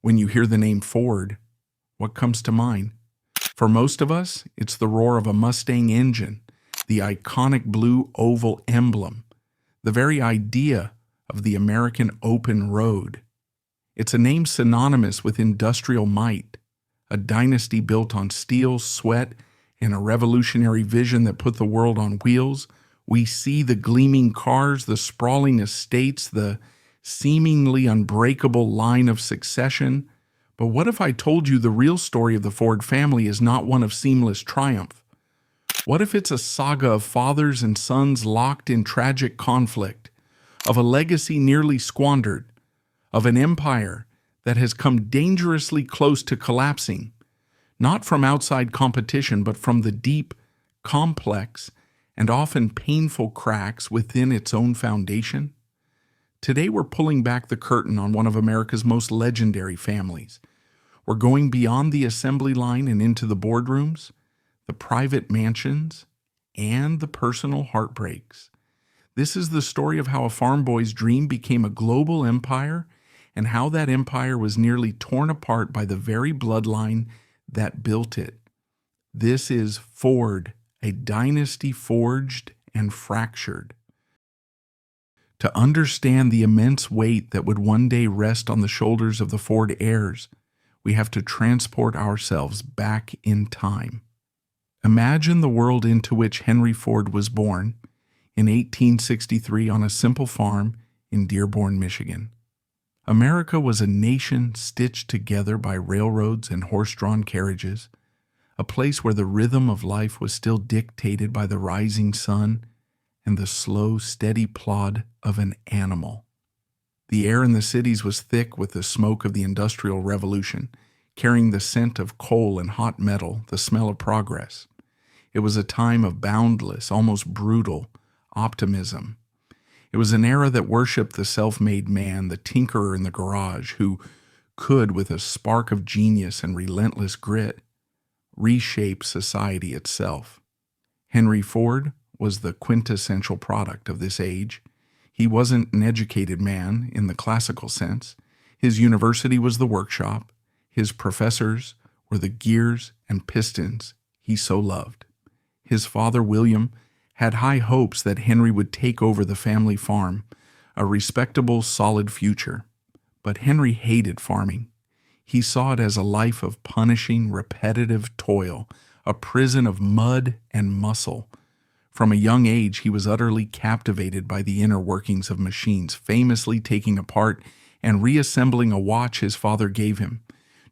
When you hear the name Ford, what comes to mind? For most of us, it's the roar of a Mustang engine, the iconic blue oval emblem, the very idea of the American open road. It's a name synonymous with industrial might, a dynasty built on steel, sweat, and a revolutionary vision that put the world on wheels. We see the gleaming cars, the sprawling estates, the seemingly unbreakable line of succession. But what if I told you the real story of the Ford family is not one of seamless triumph? What if it's a saga of fathers and sons locked in tragic conflict, of a legacy nearly squandered, of an empire that has come dangerously close to collapsing, not from outside competition, but from the deep, complex, and often painful cracks within its own foundation? Today we're pulling back the curtain on one of America's most legendary families. We're going beyond the assembly line and into the boardrooms, the private mansions, and the personal heartbreaks. This is the story of how a farm boy's dream became a global empire and how that empire was nearly torn apart by the very bloodline that built it. This is Ford, a dynasty forged and fractured. To understand the immense weight that would one day rest on the shoulders of the Ford heirs, we have to transport ourselves back in time. Imagine the world into which Henry Ford was born in 1863 on a simple farm in Dearborn, Michigan. America was a nation stitched together by railroads and horse-drawn carriages, a place where the rhythm of life was still dictated by the rising sun and the slow, steady plod of an animal. The air in the cities was thick with the smoke of the Industrial Revolution, carrying the scent of coal and hot metal, the smell of progress. It was a time of boundless, almost brutal optimism. It was an era that worshipped the self-made man, the tinkerer in the garage, who could, with a spark of genius and relentless grit, reshape society itself. Henry Ford was the quintessential product of this age. He wasn't an educated man in the classical sense. His university was the workshop. His professors were the gears and pistons he so loved. His father, William, had high hopes that Henry would take over the family farm, a respectable, solid future. But Henry hated farming. He saw it as a life of punishing, repetitive toil, a prison of mud and muscle. From a young age, he was utterly captivated by the inner workings of machines, famously taking apart and reassembling a watch his father gave him,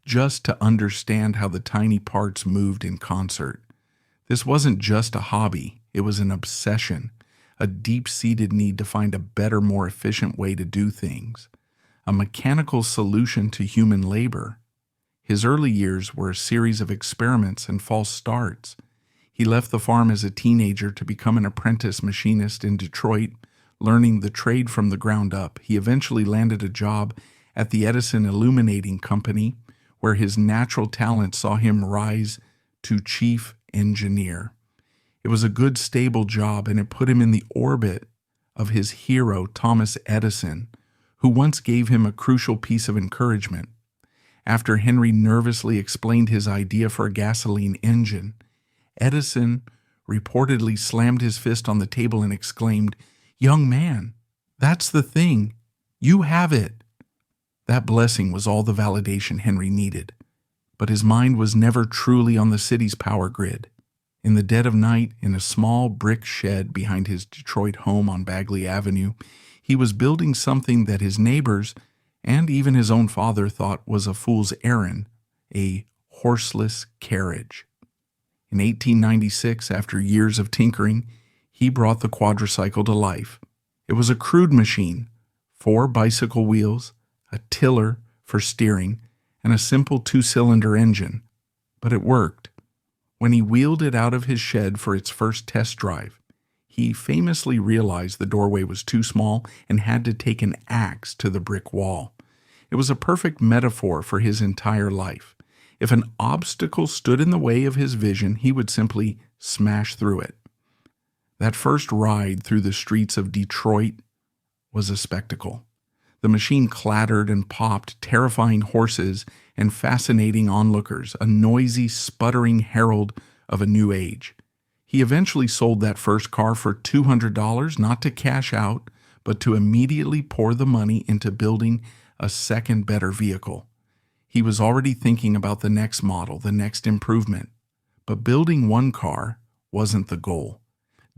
just to understand how the tiny parts moved in concert. This wasn't just a hobby, it was an obsession, a deep-seated need to find a better, more efficient way to do things, a mechanical solution to human labor. His early years were a series of experiments and false starts. He left the farm as a teenager to become an apprentice machinist in Detroit, learning the trade from the ground up. He eventually landed a job at the Edison Illuminating Company, where his natural talent saw him rise to chief engineer. It was a good, stable job, and it put him in the orbit of his hero, Thomas Edison, who once gave him a crucial piece of encouragement. After Henry nervously explained his idea for a gasoline engine, Edison reportedly slammed his fist on the table and exclaimed, "Young man, that's the thing. You have it." That blessing was all the validation Henry needed. But his mind was never truly on the city's power grid. In the dead of night, in a small brick shed behind his Detroit home on Bagley Avenue, he was building something that his neighbors and even his own father thought was a fool's errand, a horseless carriage. In 1896, after years of tinkering, he brought the quadricycle to life. It was a crude machine, 4 bicycle wheels, a tiller for steering, and a simple 2-cylinder engine. But it worked. When he wheeled it out of his shed for its first test drive, he famously realized the doorway was too small and had to take an axe to the brick wall. It was a perfect metaphor for his entire life. If an obstacle stood in the way of his vision, he would simply smash through it. That first ride through the streets of Detroit was a spectacle. The machine clattered and popped, terrifying horses and fascinating onlookers, a noisy, sputtering herald of a new age. He eventually sold that first car for $200, not to cash out, but to immediately pour the money into building a second, better vehicle. He was already thinking about the next model, the next improvement. But building one car wasn't the goal.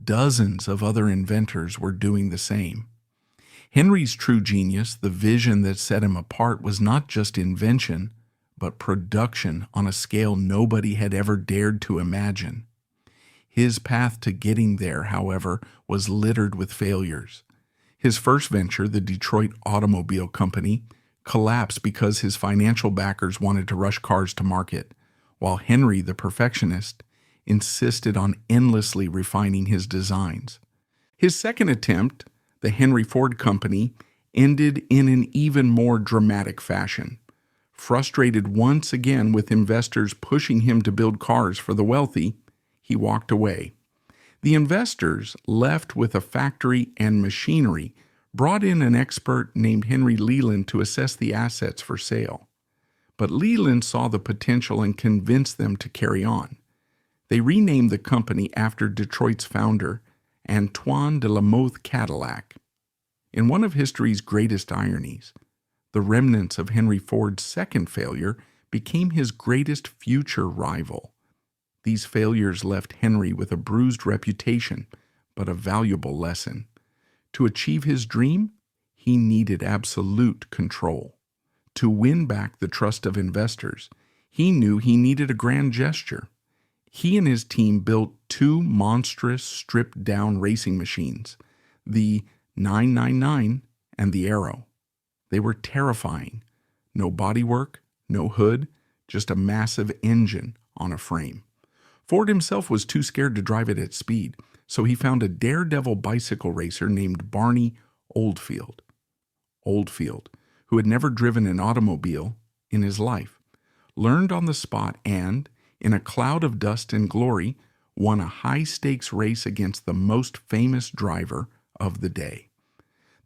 Dozens of other inventors were doing the same. Henry's true genius, the vision that set him apart, was not just invention, but production on a scale nobody had ever dared to imagine. His path to getting there, however, was littered with failures. His first venture, the Detroit Automobile Company, collapsed because his financial backers wanted to rush cars to market, while Henry, the perfectionist, insisted on endlessly refining his designs. His second attempt, the Henry Ford Company, ended in an even more dramatic fashion. Frustrated once again with investors pushing him to build cars for the wealthy, he walked away. The investors, left with a factory and machinery, brought in an expert named Henry Leland to assess the assets for sale. But Leland saw the potential and convinced them to carry on. They renamed the company after Detroit's founder, Antoine de la Mothe Cadillac. In one of history's greatest ironies, the remnants of Henry Ford's second failure became his greatest future rival. These failures left Henry with a bruised reputation, but a valuable lesson. To achieve his dream, he needed absolute control. To win back the trust of investors, he knew he needed a grand gesture. He and his team built two monstrous, stripped-down racing machines, the 999 and the Arrow. They were terrifying. No bodywork, no hood, just a massive engine on a frame. Ford himself was too scared to drive it at speed, so he found a daredevil bicycle racer named Barney Oldfield, who had never driven an automobile in his life, learned on the spot and, in a cloud of dust and glory, won a high-stakes race against the most famous driver of the day.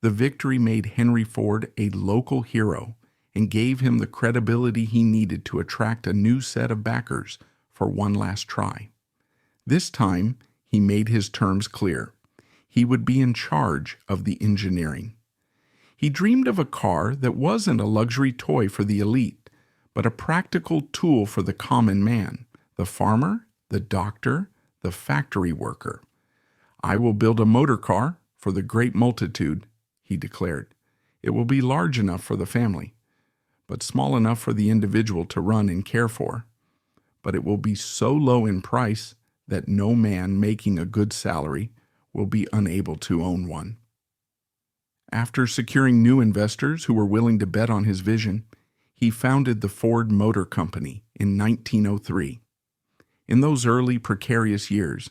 The victory made Henry Ford a local hero and gave him the credibility he needed to attract a new set of backers for one last try. This time, he made his terms clear. He would be in charge of the engineering. He dreamed of a car that wasn't a luxury toy for the elite, but a practical tool for the common man, the farmer, the doctor, the factory worker. "I will build a motor car for the great multitude," he declared. "It will be large enough for the family, but small enough for the individual to run and care for. But it will be so low in price that no man making a good salary will be unable to own one." After securing new investors who were willing to bet on his vision, he founded the Ford Motor Company in 1903. In those early precarious years,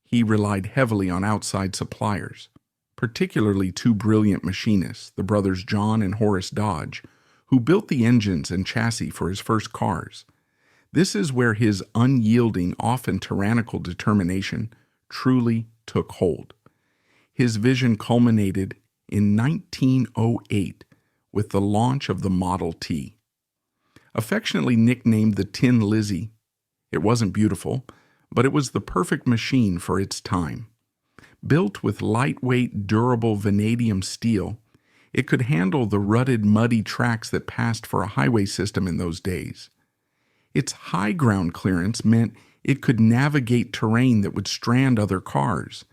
he relied heavily on outside suppliers, particularly two brilliant machinists, the brothers John and Horace Dodge, who built the engines and chassis for his first cars. This is where his unyielding, often tyrannical determination truly took hold. His vision culminated in 1908 with the launch of the Model T. Affectionately nicknamed the Tin Lizzie, it wasn't beautiful, but it was the perfect machine for its time. Built with lightweight, durable vanadium steel, it could handle the rutted, muddy tracks that passed for a highway system in those days. Its high ground clearance meant it could navigate terrain that would strand other cars.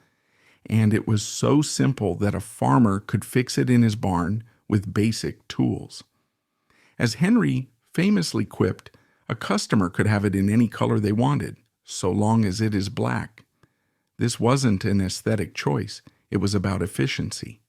And it was so simple that a farmer could fix it in his barn with basic tools. As Henry famously quipped, a customer could have it in any color they wanted, so long as it is black. This wasn't an aesthetic choice, it was about efficiency.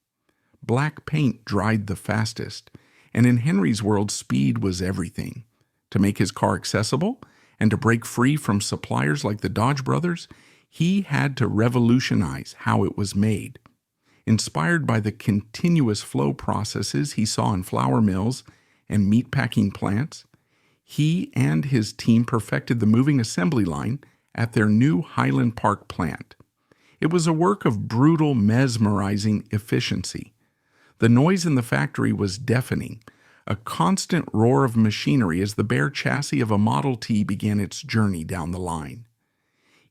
Black paint dried the fastest, and in Henry's world, speed was everything. To make his car accessible and to break free from suppliers like the Dodge brothers, he had to revolutionize how it was made. Inspired by the continuous flow processes he saw in flour mills and meatpacking plants, he and his team perfected the moving assembly line at their new Highland Park plant. It was a work of brutal, mesmerizing efficiency. The noise in the factory was deafening, a constant roar of machinery as the bare chassis of a Model T began its journey down the line.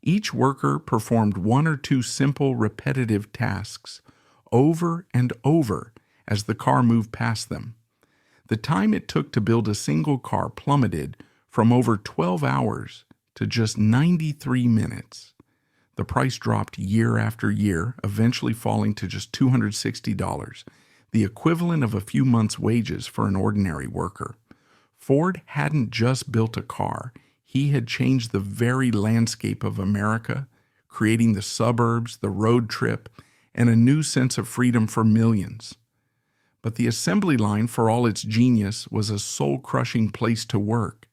Each worker performed one or two simple, repetitive tasks over and over as the car moved past them. The time it took to build a single car plummeted from over 12 hours to just 93 minutes. The price dropped year after year, eventually falling to just $260, the equivalent of a few months' wages for an ordinary worker. Ford hadn't just built a car, he had changed the very landscape of America, creating the suburbs, the road trip, and a new sense of freedom for millions. But the assembly line, for all its genius, was a soul-crushing place to work.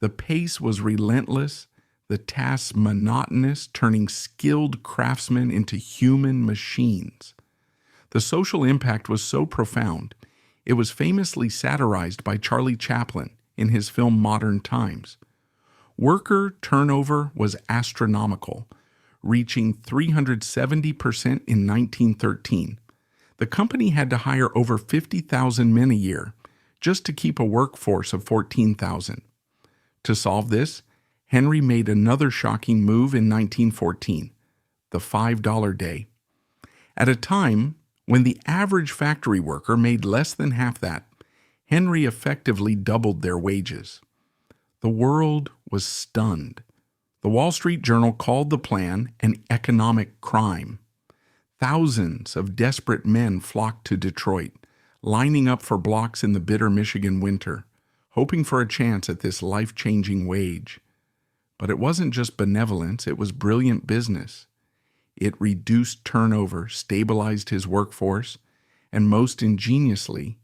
The pace was relentless, the tasks monotonous, turning skilled craftsmen into human machines. The social impact was so profound, it was famously satirized by Charlie Chaplin in his film Modern Times. Worker turnover was astronomical, reaching 370% in 1913. The company had to hire over 50,000 men a year just to keep a workforce of 14,000. To solve this, Henry made another shocking move in 1914, the $5 day. At a time when the average factory worker made less than half that, Henry effectively doubled their wages. The world was stunned. The Wall Street Journal called the plan an economic crime. Thousands of desperate men flocked to Detroit, lining up for blocks in the bitter Michigan winter, hoping for a chance at this life-changing wage. But it wasn't just benevolence, it was brilliant business. It reduced turnover, stabilized his workforce, and most ingeniously,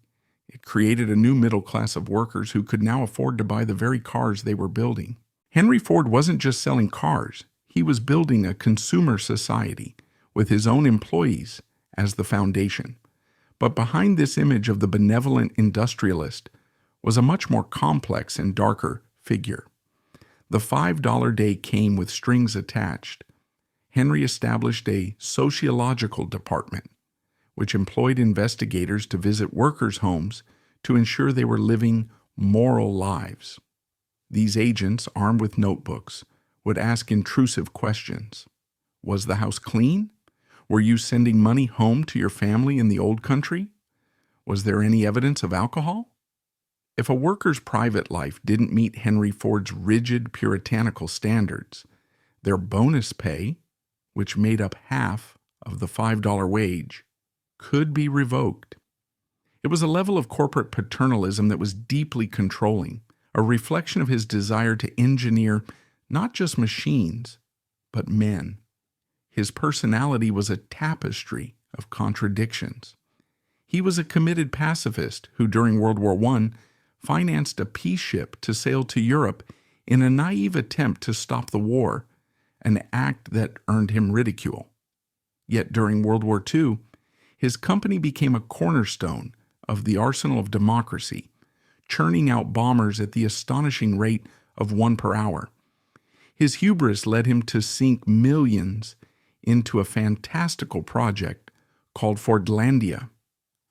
it created a new middle class of workers who could now afford to buy the very cars they were building. Henry Ford wasn't just selling cars, he was building a consumer society with his own employees as the foundation. But behind this image of the benevolent industrialist was a much more complex and darker figure. The $5 day came with strings attached. Henry established a sociological department, which employed investigators to visit workers' homes to ensure they were living moral lives. These agents, armed with notebooks, would ask intrusive questions. Was the house clean? Were you sending money home to your family in the old country? Was there any evidence of alcohol? If a worker's private life didn't meet Henry Ford's rigid puritanical standards, their bonus pay, which made up half of the $5 wage, could be revoked. It was a level of corporate paternalism that was deeply controlling, a reflection of his desire to engineer not just machines, but men. His personality was a tapestry of contradictions. He was a committed pacifist who, during World War I, financed a peace ship to sail to Europe in a naive attempt to stop the war, an act that earned him ridicule. Yet during World War II, his company became a cornerstone of the arsenal of democracy, churning out bombers at the astonishing rate of 1 per hour. His hubris led him to sink millions into a fantastical project called Fordlandia,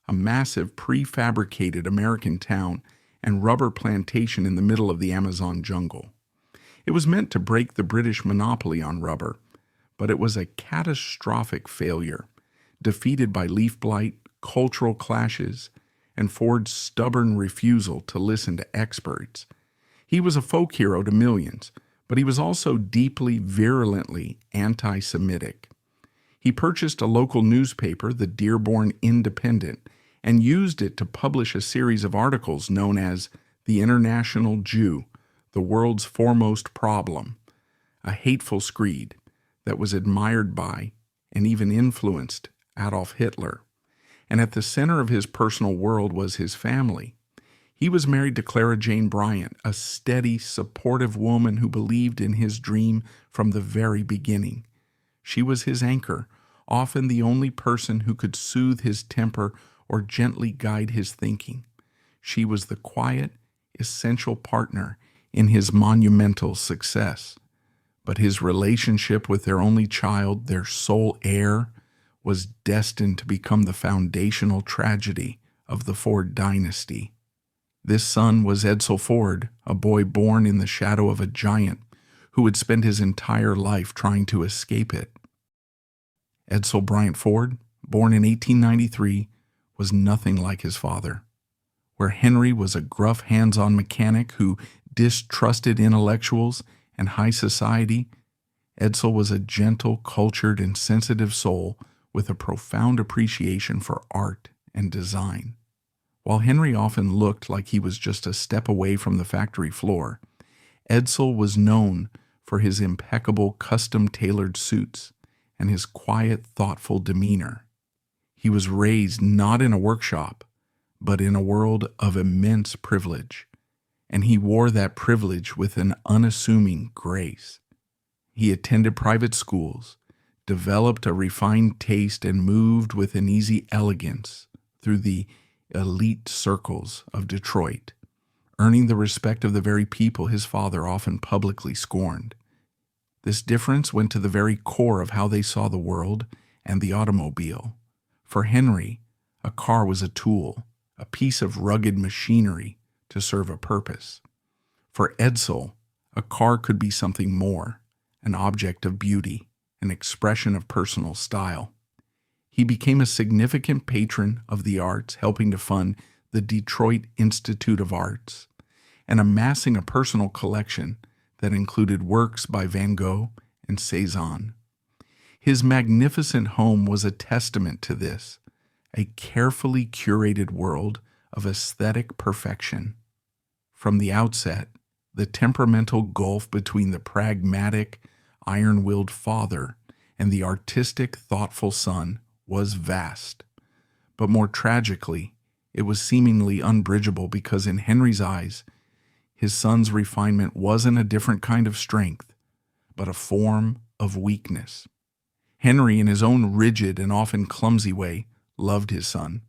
a massive prefabricated American town and rubber plantation in the middle of the Amazon jungle. It was meant to break the British monopoly on rubber, but it was a catastrophic failure, defeated by leaf blight, cultural clashes, and Ford's stubborn refusal to listen to experts. He was a folk hero to millions, but he was also deeply, virulently anti-Semitic. He purchased a local newspaper, the Dearborn Independent, and used it to publish a series of articles known as The International Jew, the World's Foremost Problem, a hateful screed that was admired by and even influenced Adolf Hitler. And at the center of his personal world was his family. He was married to Clara Jane Bryant, a steady, supportive woman who believed in his dream from the very beginning. She was his anchor, often the only person who could soothe his temper or gently guide his thinking. She was the quiet, essential partner in his monumental success. But his relationship with their only child, their sole heir, was destined to become the foundational tragedy of the Ford dynasty. This son was Edsel Ford, a boy born in the shadow of a giant who would spend his entire life trying to escape it. Edsel Bryant Ford, born in 1893, was nothing like his father. Where Henry was a gruff, hands-on mechanic who distrusted intellectuals and high society, Edsel was a gentle, cultured, and sensitive soul with a profound appreciation for art and design. While Henry often looked like he was just a step away from the factory floor, Edsel was known for his impeccable custom-tailored suits and his quiet, thoughtful demeanor. He was raised not in a workshop, but in a world of immense privilege, and he wore that privilege with an unassuming grace. He attended private schools, developed a refined taste, and moved with an easy elegance through the elite circles of Detroit, earning the respect of the very people his father often publicly scorned. This difference went to the very core of how they saw the world and the automobile. For Henry, a car was a tool, a piece of rugged machinery to serve a purpose. For Edsel, a car could be something more, an object of beauty, an expression of personal style. He became a significant patron of the arts, helping to fund the Detroit Institute of Arts, and amassing a personal collection that included works by Van Gogh and Cézanne. His magnificent home was a testament to this, a carefully curated world of aesthetic perfection. From the outset, the temperamental gulf between the pragmatic, iron-willed father and the artistic, thoughtful son was vast. But more tragically, it was seemingly unbridgeable because in Henry's eyes, his son's refinement wasn't a different kind of strength, but a form of weakness. Henry, in his own rigid and often clumsy way, loved his son.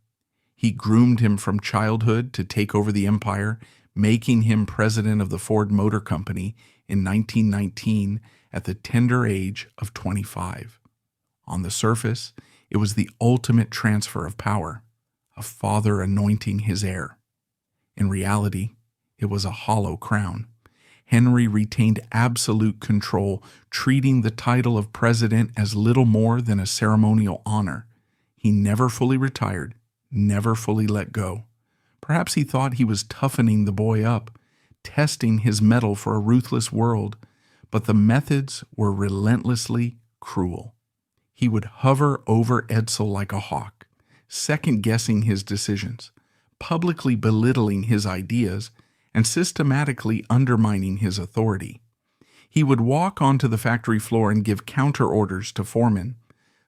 He groomed him from childhood to take over the empire, making him president of the Ford Motor Company in 1919 at the tender age of 25. On the surface, it was the ultimate transfer of power, a father anointing his heir. In reality, it was a hollow crown. Henry retained absolute control, treating the title of president as little more than a ceremonial honor. He never fully retired, never fully let go. Perhaps he thought he was toughening the boy up, testing his mettle for a ruthless world, but the methods were relentlessly cruel. He would hover over Edsel like a hawk, second-guessing his decisions, publicly belittling his ideas, and systematically undermining his authority. He would walk onto the factory floor and give counter-orders to foremen,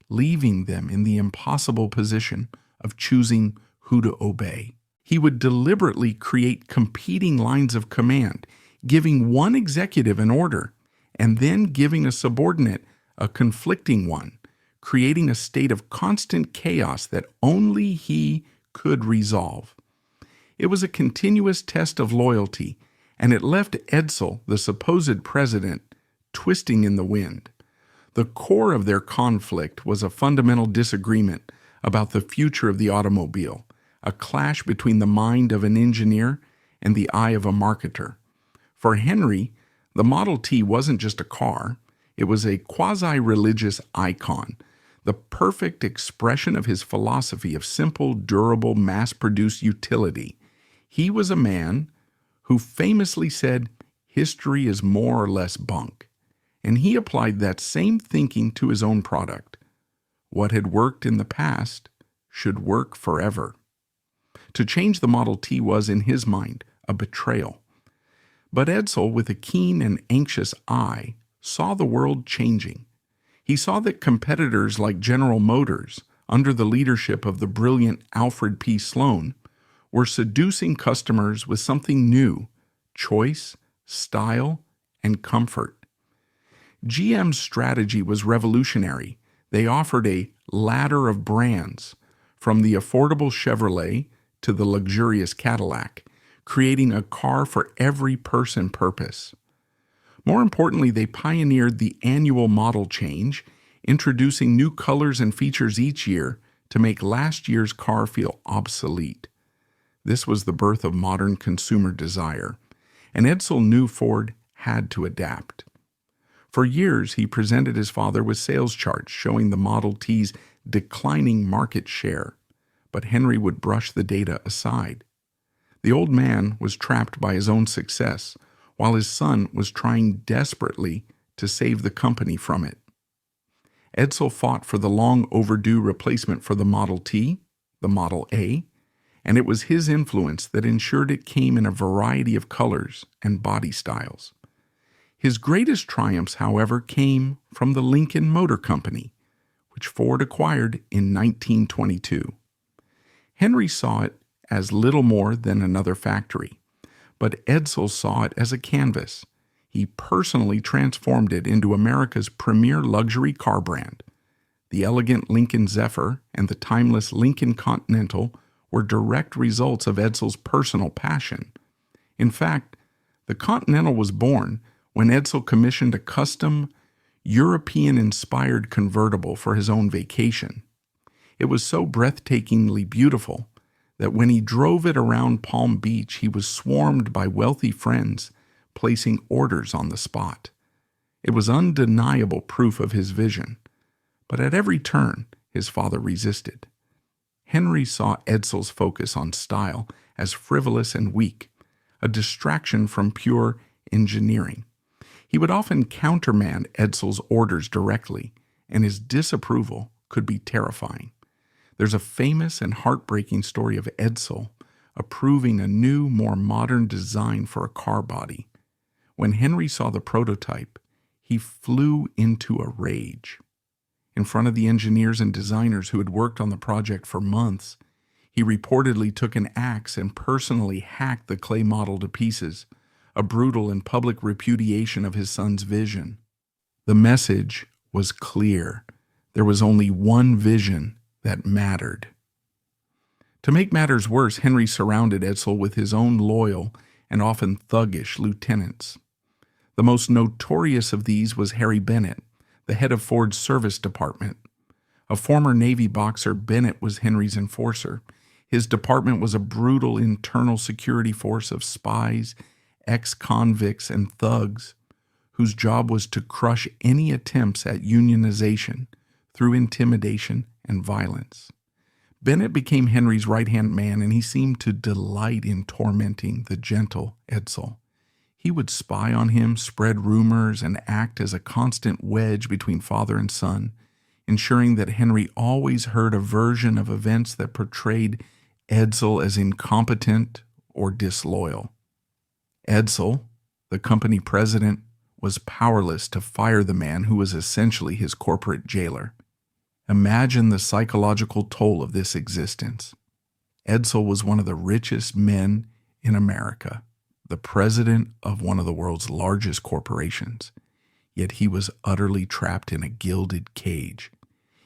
leaving them in the impossible position of choosing who to obey. He would deliberately create competing lines of command, giving one executive an order, and then giving a subordinate a conflicting one, creating a state of constant chaos that only he could resolve. It was a continuous test of loyalty, and it left Edsel, the supposed president, twisting in the wind. The core of their conflict was a fundamental disagreement about the future of the automobile, a clash between the mind of an engineer and the eye of a marketer. For Henry, the Model T wasn't just a car, it was a quasi-religious icon, the perfect expression of his philosophy of simple, durable, mass-produced utility. He was a man who famously said, "History is more or less bunk," and he applied that same thinking to his own product. What had worked in the past should work forever. To change the Model T was, in his mind, a betrayal. But Edsel, with a keen and anxious eye, saw the world changing. He saw that competitors like General Motors, under the leadership of the brilliant Alfred P. Sloan, were seducing customers with something new: choice, style, and comfort. GM's strategy was revolutionary. They offered a ladder of brands, from the affordable Chevrolet to the luxurious Cadillac, creating a car for every person purpose. More importantly, they pioneered the annual model change, introducing new colors and features each year to make last year's car feel obsolete. This was the birth of modern consumer desire, and Edsel knew Ford had to adapt. For years, he presented his father with sales charts showing the Model T's declining market share, but Henry would brush the data aside. The old man was trapped by his own success, while his son was trying desperately to save the company from it. Edsel fought for the long overdue replacement for the Model T, the Model A, and it was his influence that ensured it came in a variety of colors and body styles. His greatest triumphs, however, came from the Lincoln Motor Company, which Ford acquired in 1922. Henry saw it as little more than another factory, but Edsel saw it as a canvas. He personally transformed it into America's premier luxury car brand. The elegant Lincoln Zephyr and the timeless Lincoln Continental were direct results of Edsel's personal passion. In fact, the Continental was born when Edsel commissioned a custom, European-inspired convertible for his own vacation. It was so breathtakingly beautiful that when he drove it around Palm Beach, he was swarmed by wealthy friends placing orders on the spot. It was undeniable proof of his vision, but at every turn, his father resisted. Henry saw Edsel's focus on style as frivolous and weak, a distraction from pure engineering. He would often countermand Edsel's orders directly, and his disapproval could be terrifying. There's a famous and heartbreaking story of Edsel approving a new, more modern design for a car body. When Henry saw the prototype, he flew into a rage. In front of the engineers and designers who had worked on the project for months, he reportedly took an axe and personally hacked the clay model to pieces, a brutal and public repudiation of his son's vision. The message was clear. There was only one vision that mattered. To make matters worse, Henry surrounded Edsel with his own loyal and often thuggish lieutenants. The most notorious of these was Harry Bennett, the head of Ford's service department. A former Navy boxer, Bennett was Henry's enforcer. His department was a brutal internal security force of spies, ex-convicts, and thugs whose job was to crush any attempts at unionization through intimidation and violence. Bennett became Henry's right-hand man, and he seemed to delight in tormenting the gentle Edsel. He would spy on him, spread rumors, and act as a constant wedge between father and son, ensuring that Henry always heard a version of events that portrayed Edsel as incompetent or disloyal. Edsel, the company president, was powerless to fire the man who was essentially his corporate jailer. Imagine the psychological toll of this existence. Edsel was one of the richest men in America, the president of one of the world's largest corporations, yet he was utterly trapped in a gilded cage.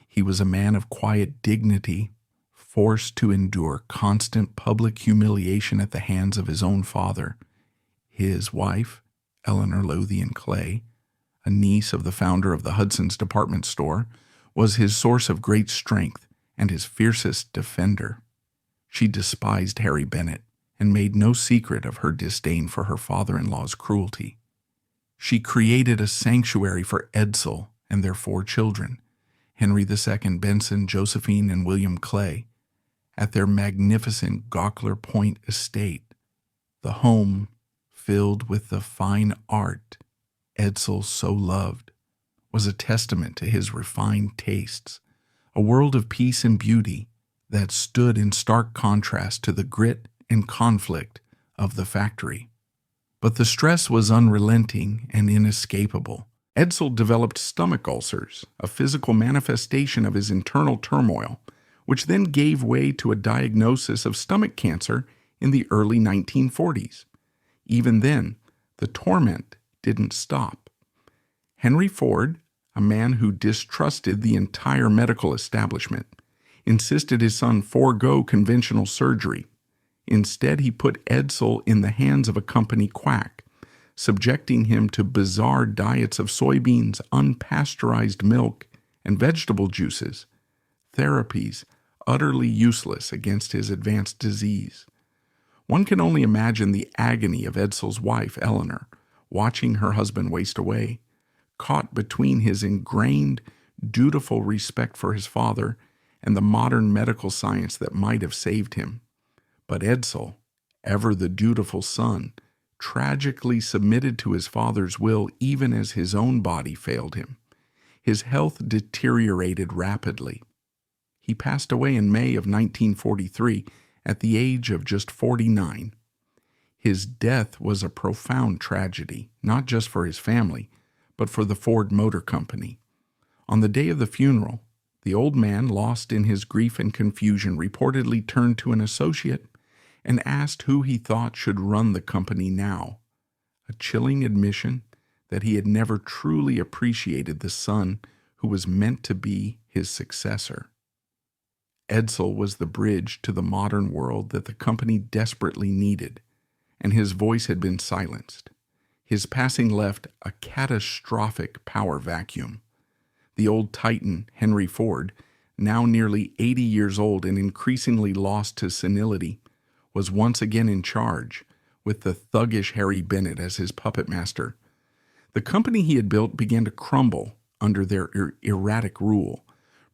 He was a man of quiet dignity, forced to endure constant public humiliation at the hands of his own father. His wife, Eleanor Lothian Clay, a niece of the founder of the Hudson's department store, was his source of great strength and his fiercest defender. She despised Harry Bennett and made no secret of her disdain for her father-in-law's cruelty. She created a sanctuary for Edsel and their 4 children, Henry II Benson, Josephine, and William Clay, at their magnificent Gawkler Point estate, the home filled with the fine art Edsel so loved, was a testament to his refined tastes, a world of peace and beauty that stood in stark contrast to the grit and conflict of the factory. But the stress was unrelenting and inescapable. Edsel developed stomach ulcers, a physical manifestation of his internal turmoil, which then gave way to a diagnosis of stomach cancer in the early 1940s. Even then, the torment didn't stop. Henry Ford, a man who distrusted the entire medical establishment, insisted his son forego conventional surgery. Instead, he put Edsel in the hands of a company quack, subjecting him to bizarre diets of soybeans, unpasteurized milk, and vegetable juices, therapies utterly useless against his advanced disease. One can only imagine the agony of EDSEL's wife, Eleanor, watching her husband waste away, caught between his ingrained, dutiful respect for his father and the modern medical science that might have saved him. But EDSEL, ever the dutiful son, tragically submitted to his father's will even as his own body failed him. His health deteriorated rapidly. He passed away in May of 1943 at the age of just 49. His death was a profound tragedy, not just for his family, but for the Ford Motor Company. On the day of the funeral, the old man, lost in his grief and confusion, reportedly turned to an associate and asked who he thought should run the company now, a chilling admission that he had never truly appreciated the son who was meant to be his successor. EDSEL was the bridge to the modern world that the company desperately needed, and his voice had been silenced. His passing left a catastrophic power vacuum. The old titan, Henry Ford, now nearly 80 years old and increasingly lost to senility, was once again in charge, with the thuggish Harry Bennett as his puppet master. The company he had built began to crumble under their erratic rule.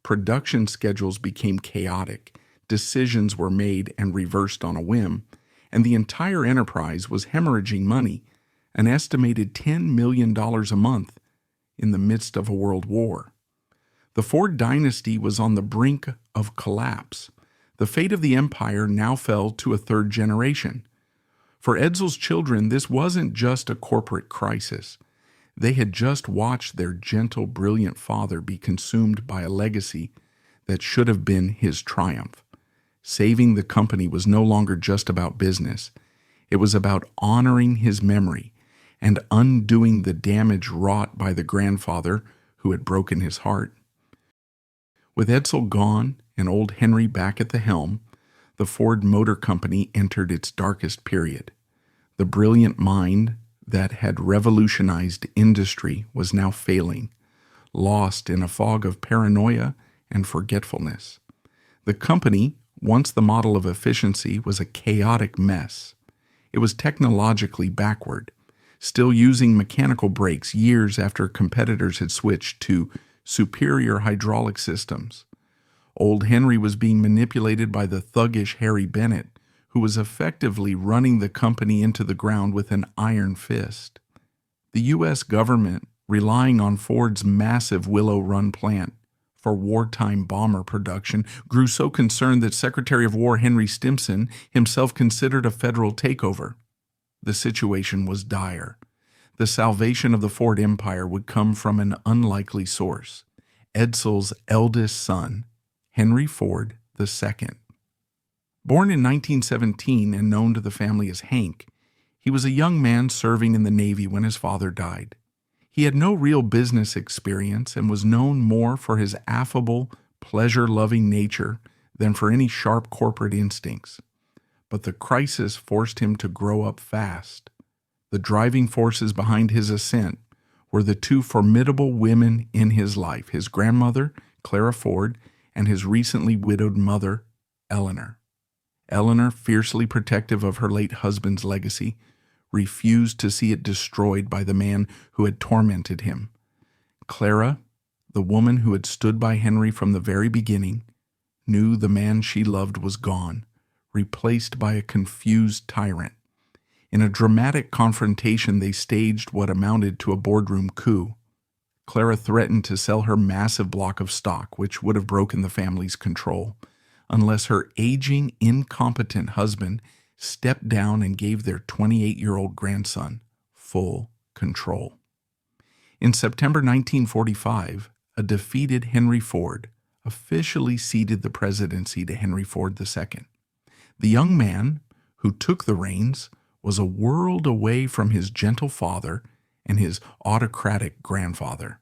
Production schedules became chaotic, decisions were made and reversed on a whim, and the entire enterprise was hemorrhaging money, an estimated $10 million a month, in the midst of a world war. The Ford dynasty was on the brink of collapse. The fate of the empire now fell to a third generation. For EDSEL's children, this wasn't just a corporate crisis. They had just watched their gentle, brilliant father be consumed by a legacy that should have been his triumph. Saving the company was no longer just about business. It was about honoring his memory and undoing the damage wrought by the grandfather who had broken his heart. With EDSEL gone and old Henry back at the helm, the Ford Motor Company entered its darkest period. The brilliant mind that had revolutionized industry was now failing, lost in a fog of paranoia and forgetfulness. The company, once the model of efficiency, was a chaotic mess. It was technologically backward, still using mechanical brakes years after competitors had switched to superior hydraulic systems. Old Henry was being manipulated by the thuggish Harry Bennett, who was effectively running the company into the ground with an iron fist. The U.S. government, relying on Ford's massive Willow Run plant for wartime bomber production, grew so concerned that Secretary of War Henry Stimson himself considered a federal takeover. The situation was dire. The salvation of the Ford empire would come from an unlikely source: EDSEL's eldest son, Henry Ford II. Born in 1917 and known to the family as Hank, he was a young man serving in the Navy when his father died. He had no real business experience and was known more for his affable, pleasure-loving nature than for any sharp corporate instincts. But the crisis forced him to grow up fast. The driving forces behind his ascent were the two formidable women in his life, his grandmother, Clara Ford, and his recently widowed mother, Eleanor. Eleanor, fiercely protective of her late husband's legacy, refused to see it destroyed by the man who had tormented him. Clara, the woman who had stood by Henry from the very beginning, knew the man she loved was gone, replaced by a confused tyrant. In a dramatic confrontation, they staged what amounted to a boardroom coup. Clara threatened to sell her massive block of stock, which would have broken the family's control, unless her aging, incompetent husband stepped down and gave their 28-year-old grandson full control. In September 1945, a defeated Henry Ford officially ceded the presidency to Henry Ford II. The young man who took the reins was a world away from his gentle father and his autocratic grandfather.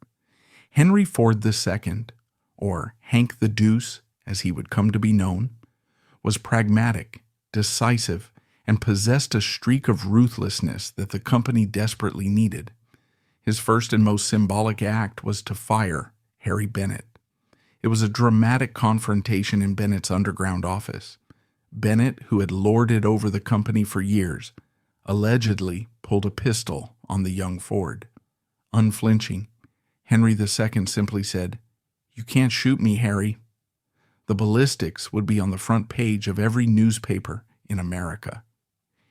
Henry Ford II, or Hank the Deuce as he would come to be known, was pragmatic, decisive, and possessed a streak of ruthlessness that the company desperately needed. His first and most symbolic act was to fire Harry Bennett. It was a dramatic confrontation in Bennett's underground office. Bennett, who had lorded over the company for years, allegedly pulled a pistol on the young Ford. Unflinching, Henry II simply said, "You can't shoot me, Harry." The ballistics would be on the front page of every newspaper in America.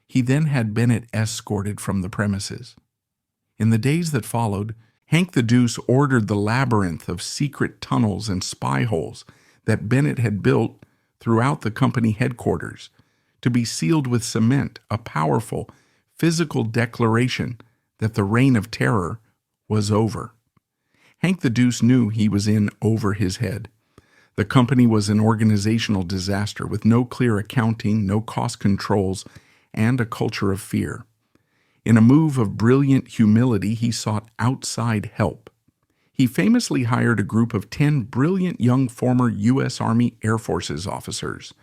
He then had Bennett escorted from the premises. In the days that followed, Hank the Deuce ordered the labyrinth of secret tunnels and spy holes that Bennett had built throughout the company headquarters to be sealed with cement, a powerful physical declaration that the reign of terror was over. Hank the Deuce knew he was in over his head. The company was an organizational disaster with no clear accounting, no cost controls, and a culture of fear. In a move of brilliant humility, he sought outside help. He famously hired a group of 10 brilliant young former U.S. Army Air Forces officers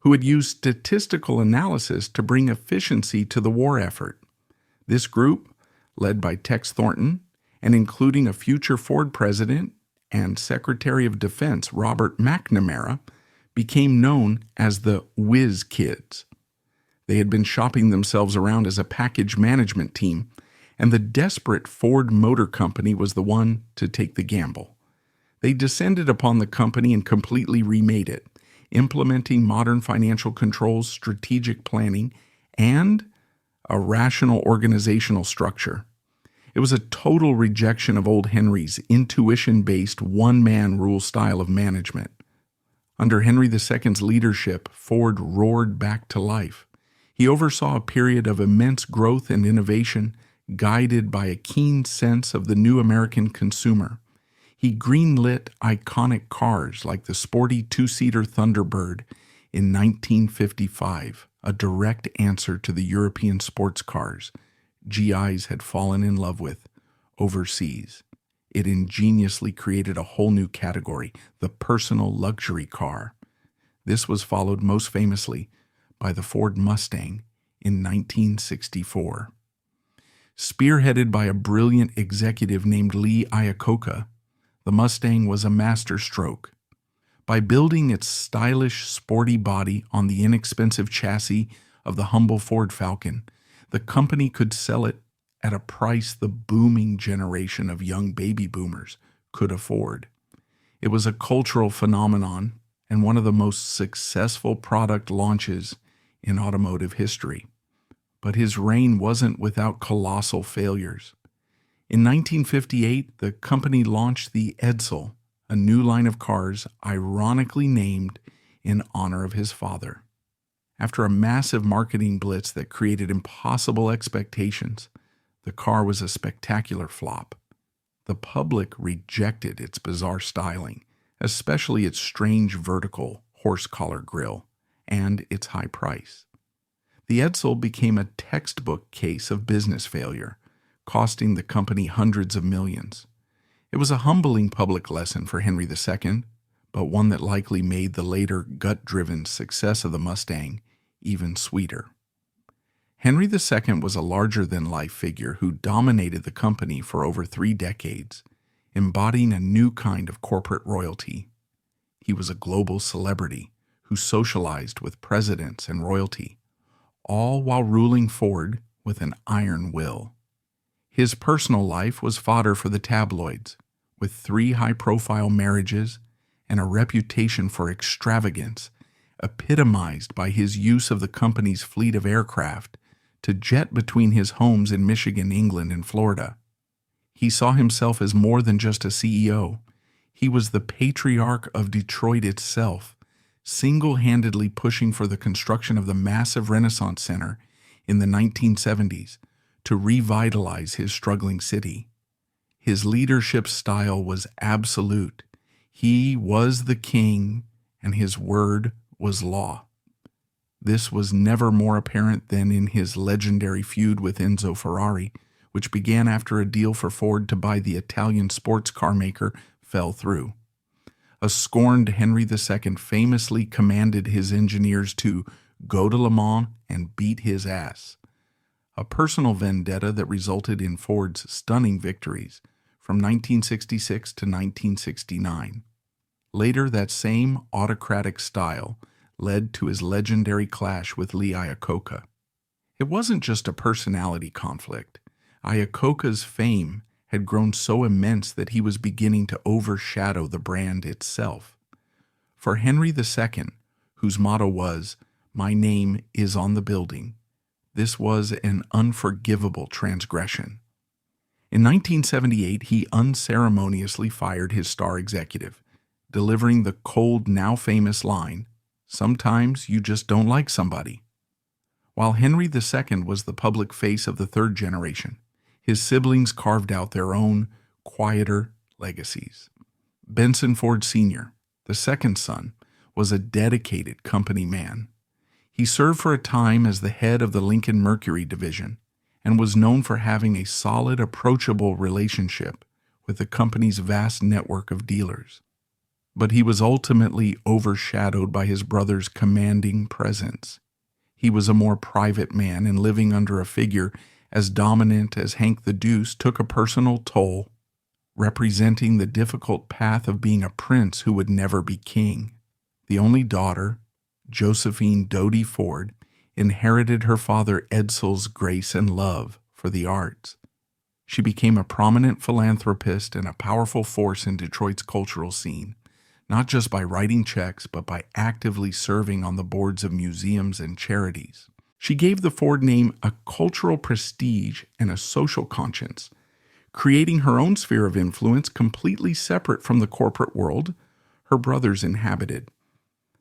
who had used statistical analysis to bring efficiency to the war effort. This group, led by Tex Thornton and including a future Ford president and Secretary of Defense Robert McNamara, became known as the Whiz Kids. They had been shopping themselves around as a package management team, and the desperate Ford Motor Company was the one to take the gamble. They descended upon the company and completely remade it, implementing modern financial controls, strategic planning, and a rational organizational structure. It was a total rejection of old Henry's intuition-based one-man rule style of management. Under Henry II's leadership, Ford roared back to life. He oversaw a period of immense growth and innovation, guided by a keen sense of the new American consumer. He greenlit iconic cars like the sporty two-seater Thunderbird in 1955, a direct answer to the European sports cars GIs had fallen in love with overseas. It ingeniously created a whole new category, the personal luxury car. This was followed most famously by the Ford Mustang in 1964. Spearheaded by a brilliant executive named Lee Iacocca, the Mustang was a masterstroke. By building its stylish, sporty body on the inexpensive chassis of the humble Ford Falcon, the company could sell it at a price the booming generation of young baby boomers could afford. It was a cultural phenomenon and one of the most successful product launches in automotive history. But his reign wasn't without colossal failures. In 1958, the company launched the EDSEL, a new line of cars ironically named in honor of his father. After a massive marketing blitz that created impossible expectations, the car was a spectacular flop. The public rejected its bizarre styling, especially its strange vertical horse-collar grille and its high price. The EDSEL became a textbook case of business failure, costing the company hundreds of millions. It was a humbling public lesson for Henry II, but one that likely made the later gut-driven success of the Mustang even sweeter. Henry II was a larger-than-life figure who dominated the company for over 3 decades, embodying a new kind of corporate royalty. He was a global celebrity who socialized with presidents and royalty, all while ruling Ford with an iron will. His personal life was fodder for the tabloids, with 3 high-profile marriages and a reputation for extravagance, epitomized by his use of the company's fleet of aircraft to jet between his homes in Michigan, England, and Florida. He saw himself as more than just a CEO. He was the patriarch of Detroit itself, single-handedly pushing for the construction of the massive Renaissance Center in the 1970s to revitalize his struggling city. His leadership style was absolute. He was the king, and his word was law. This was never more apparent than in his legendary feud with Enzo Ferrari, which began after a deal for Ford to buy the Italian sports car maker fell through. A scorned Henry II famously commanded his engineers to go to Le Mans and beat his ass, a personal vendetta that resulted in Ford's stunning victories from 1966 to 1969. Later, that same autocratic style led to his legendary clash with Lee Iacocca. It wasn't just a personality conflict. Iacocca's fame had grown so immense that he was beginning to overshadow the brand itself. For Henry II, whose motto was, "My name is on the building," this was an unforgivable transgression. In 1978, he unceremoniously fired his star executive, delivering the cold, now famous line, "Sometimes you just don't like somebody." While Henry II was the public face of the third generation, his siblings carved out their own, quieter legacies. Benson Ford Sr., the second son, was a dedicated company man. He served for a time as the head of the Lincoln Mercury division and was known for having a solid, approachable relationship with the company's vast network of dealers. But he was ultimately overshadowed by his brother's commanding presence. He was a more private man, and living under a figure as dominant as Hank the Deuce took a personal toll, representing the difficult path of being a prince who would never be king. The only daughter, Josephine Dodie Ford, inherited her father EDSEL's grace and love for the arts. She became a prominent philanthropist and a powerful force in Detroit's cultural scene, not just by writing checks, but by actively serving on the boards of museums and charities. She gave the Ford name a cultural prestige and a social conscience, creating her own sphere of influence completely separate from the corporate world her brothers inhabited.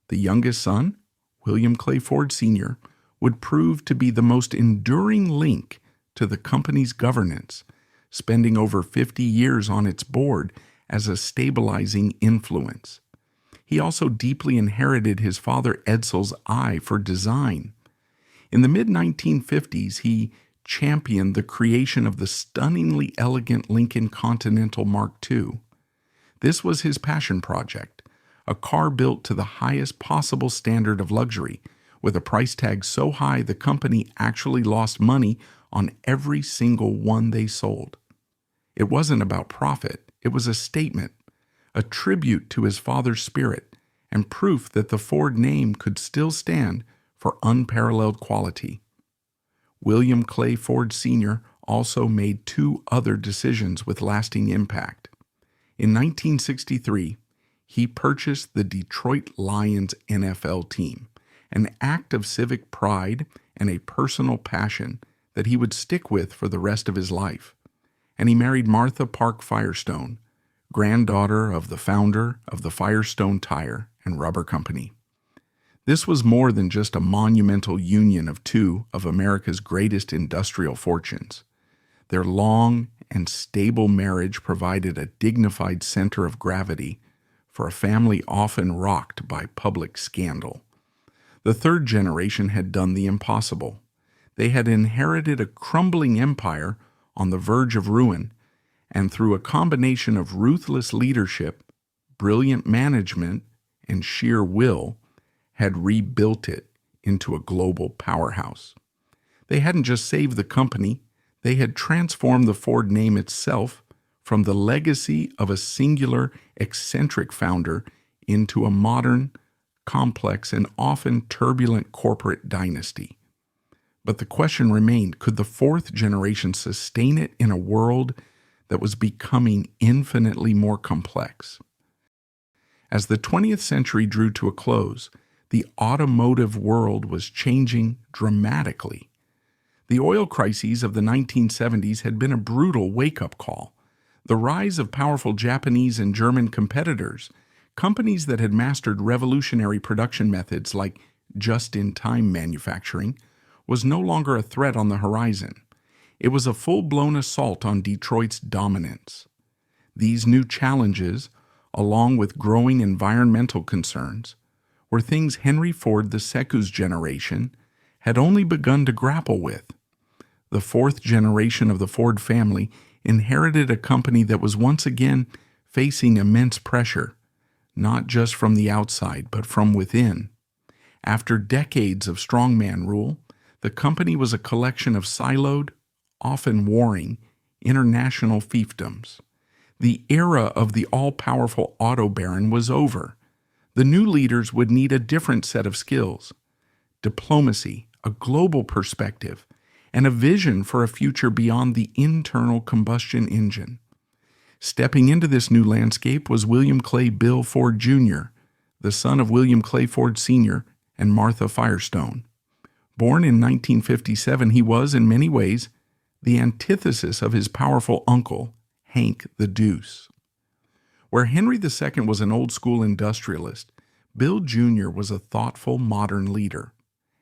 The youngest son, William Clay Ford Sr., would prove to be the most enduring link to the company's governance, spending over 50 years on its board as a stabilizing influence. He also deeply inherited his father Edsel's eye for design. In the mid-1950s, he championed the creation of the stunningly elegant Lincoln Continental Mark II. This was his passion project, a car built to the highest possible standard of luxury, with a price tag so high the company actually lost money on every single one they sold. It wasn't about profit, it was a statement, a tribute to his father's spirit, and proof that the Ford name could still stand for unparalleled quality. William Clay Ford Sr. also made two other decisions with lasting impact. In 1963, he purchased the Detroit Lions NFL team, an act of civic pride and a personal passion that he would stick with for the rest of his life. And he married Martha Park Firestone, granddaughter of the founder of the Firestone Tire and Rubber Company. This was more than just a monumental union of two of America's greatest industrial fortunes. Their long and stable marriage provided a dignified center of gravity for a family often rocked by public scandal. The third generation had done the impossible. They had inherited a crumbling empire on the verge of ruin, and through a combination of ruthless leadership, brilliant management, and sheer will, had rebuilt it into a global powerhouse. They hadn't just saved the company, they had transformed the Ford name itself from the legacy of a singular, eccentric founder into a modern, complex, and often turbulent corporate dynasty. But the question remained, could the fourth generation sustain it in a world that was becoming infinitely more complex? As the 20th century drew to a close, the automotive world was changing dramatically. The oil crises of the 1970s had been a brutal wake-up call. The rise of powerful Japanese and German competitors, companies that had mastered revolutionary production methods like just-in-time manufacturing, was no longer a threat on the horizon. It was a full-blown assault on Detroit's dominance. These new challenges, along with growing environmental concerns, were things Henry Ford II's generation had only begun to grapple with. The fourth generation of the Ford family inherited a company that was once again facing immense pressure, not just from the outside, but from within. After decades of strongman rule, the company was a collection of siloed, often warring, international fiefdoms. The era of the all-powerful auto baron was over. The new leaders would need a different set of skills: diplomacy, a global perspective, and a vision for a future beyond the internal combustion engine. Stepping into this new landscape was William Clay Bill Ford Jr., the son of William Clay Ford Sr. and Martha Firestone. Born in 1957, he was, in many ways, the antithesis of his powerful uncle, Hank the Deuce. Where Henry II was an old-school industrialist, Bill Jr. was a thoughtful, modern leader.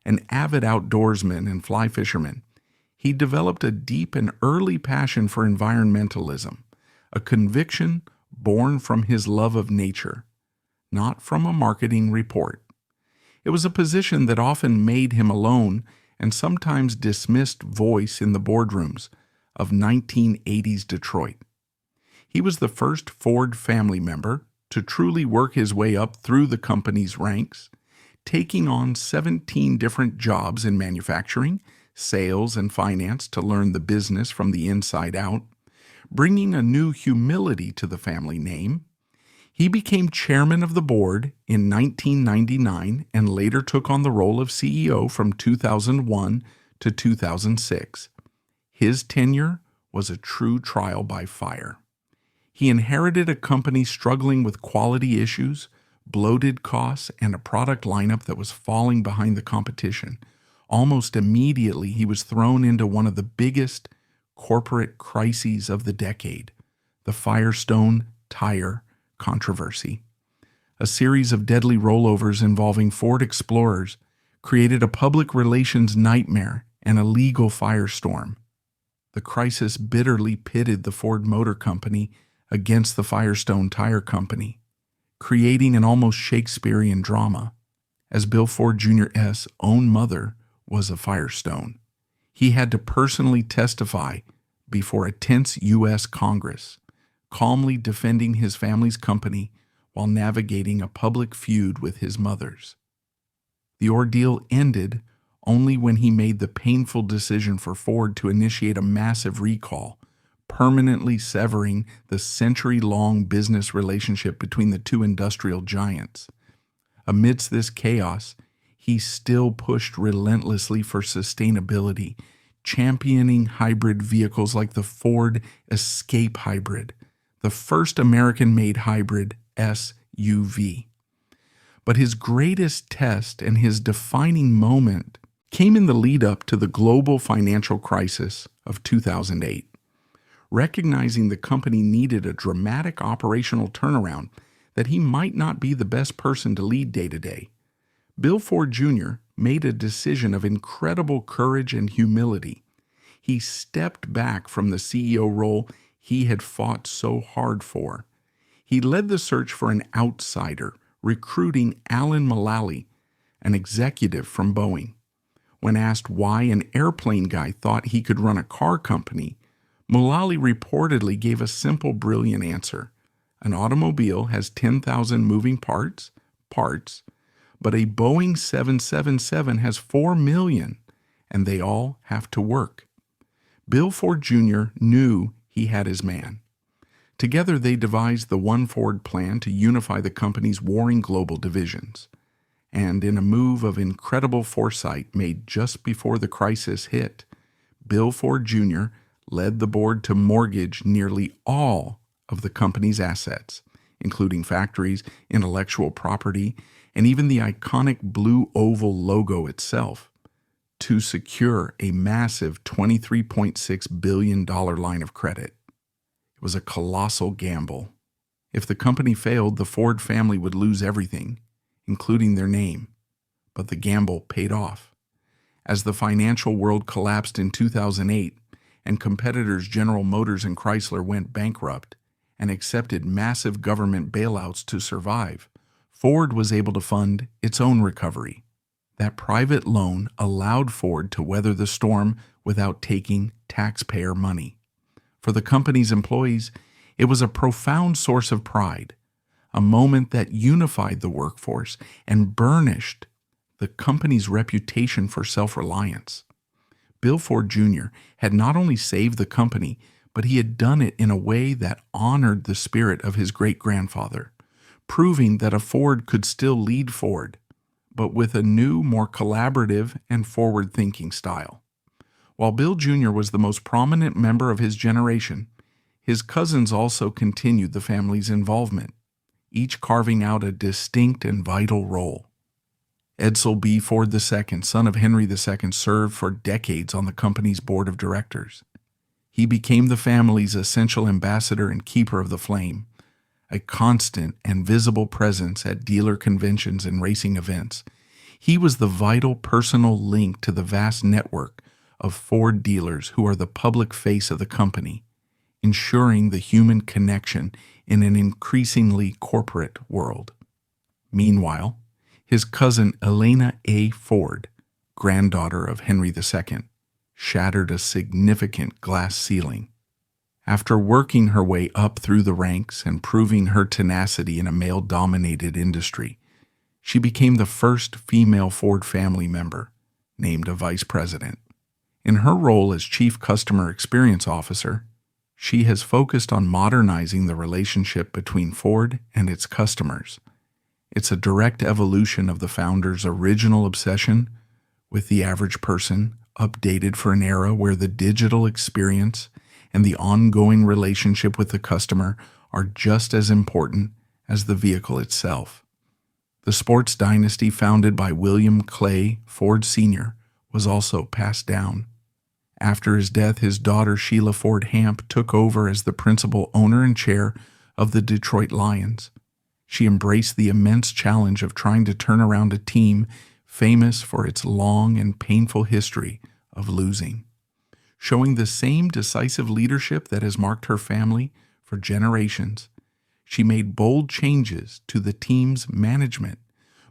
An avid outdoorsman and fly fisherman, he developed a deep and early passion for environmentalism, a conviction born from his love of nature, not from a marketing report. It was a position that often made him alone and sometimes dismissed voice in the boardrooms of 1980s Detroit. He was the first Ford family member to truly work his way up through the company's ranks, taking on 17 different jobs in manufacturing, sales, and finance to learn the business from the inside out, bringing a new humility to the family name. He became chairman of the board in 1999 and later took on the role of CEO from 2001 to 2006. His tenure was a true trial by fire. He inherited a company struggling with quality issues, bloated costs, and a product lineup that was falling behind the competition. Almost immediately, he was thrown into one of the biggest corporate crises of the decade, the Firestone tire controversy. A series of deadly rollovers involving Ford Explorers created a public relations nightmare and a legal firestorm. The crisis bitterly pitted the Ford Motor Company against the Firestone Tire Company, creating an almost Shakespearean drama, as Bill Ford Jr.'s own mother was a Firestone. He had to personally testify before a tense U.S. Congress, calmly defending his family's company while navigating a public feud with his mother's. The ordeal ended only when he made the painful decision for Ford to initiate a massive recall, permanently severing the century-long business relationship between the two industrial giants. Amidst this chaos, he still pushed relentlessly for sustainability, championing hybrid vehicles like the Ford Escape Hybrid, the first American-made hybrid SUV. But his greatest test and his defining moment came in the lead-up to the global financial crisis of 2008. Recognizing the company needed a dramatic operational turnaround, that he might not be the best person to lead day-to-day, Bill Ford Jr. made a decision of incredible courage and humility. He stepped back from the CEO role he had fought so hard for. He led the search for an outsider, recruiting Alan Mulally, an executive from Boeing. When asked why an airplane guy thought he could run a car company, Mulally reportedly gave a simple, brilliant answer. An automobile has 10,000 moving parts, but a Boeing 777 has 4 million, and they all have to work. Bill Ford Jr. knew he had his man. Together they devised the One Ford plan to unify the company's warring global divisions. And in a move of incredible foresight made just before the crisis hit, Bill Ford Jr. led the board to mortgage nearly all of the company's assets, including factories, intellectual property, and even the iconic blue oval logo itself, to secure a massive $23.6 billion line of credit. It was a colossal gamble. If the company failed, the Ford family would lose everything, including their name. But the gamble paid off. As the financial world collapsed in 2008 and competitors General Motors and Chrysler went bankrupt and accepted massive government bailouts to survive, Ford was able to fund its own recovery. That private loan allowed Ford to weather the storm without taking taxpayer money. For the company's employees, it was a profound source of pride, a moment that unified the workforce and burnished the company's reputation for self-reliance. Bill Ford Jr. had not only saved the company, but he had done it in a way that honored the spirit of his great-grandfather, proving that a Ford could still lead Ford, but with a new, more collaborative and forward-thinking style. While Bill Jr. was the most prominent member of his generation, his cousins also continued the family's involvement, each carving out a distinct and vital role. Edsel B. Ford II, son of Henry II, served for decades on the company's board of directors. He became the family's essential ambassador and keeper of the flame, a constant and visible presence at dealer conventions and racing events. He was the vital personal link to the vast network of Ford dealers who are the public face of the company, ensuring the human connection in an increasingly corporate world. Meanwhile, his cousin Elena A. Ford, granddaughter of Henry II, shattered a significant glass ceiling. After working her way up through the ranks and proving her tenacity in a male-dominated industry, she became the first female Ford family member, named a vice president. In her role as Chief Customer Experience Officer, she has focused on modernizing the relationship between Ford and its customers. It's a direct evolution of the founder's original obsession with the average person, updated for an era where the digital experience and the ongoing relationship with the customer are just as important as the vehicle itself. The sports dynasty founded by William Clay Ford Sr. was also passed down. After his death, his daughter Sheila Ford Hamp took over as the principal owner and chair of the Detroit Lions. She embraced the immense challenge of trying to turn around a team famous for its long and painful history of losing. Showing the same decisive leadership that has marked her family for generations, she made bold changes to the team's management,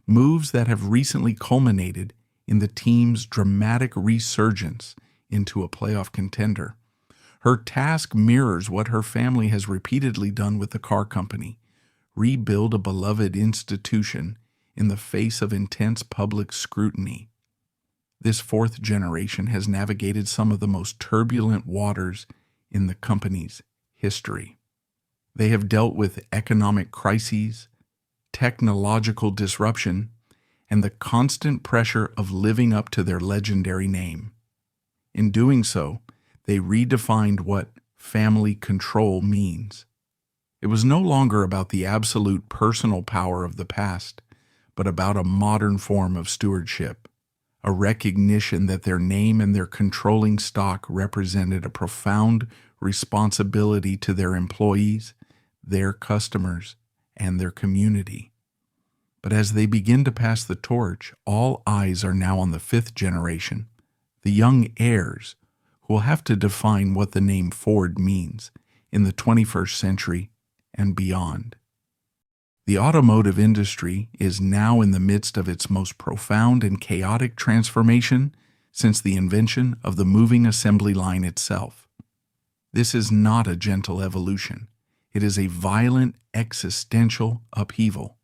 moves that have recently culminated in the team's dramatic resurgence into a playoff contender. Her task mirrors what her family has repeatedly done with the car company: rebuild a beloved institution in the face of intense public scrutiny. This fourth generation has navigated some of the most turbulent waters in the company's history. They have dealt with economic crises, technological disruption, and the constant pressure of living up to their legendary name. In doing so, they redefined what family control means. It was no longer about the absolute personal power of the past, but about a modern form of stewardship, a recognition that their name and their controlling stock represented a profound responsibility to their employees, their customers, and their community. But as they begin to pass the torch, all eyes are now on the fifth generation, the young heirs, who will have to define what the name Ford means in the 21st century and beyond. The automotive industry is now in the midst of its most profound and chaotic transformation since the invention of the moving assembly line itself. This is not a gentle evolution. It is a violent existential upheaval.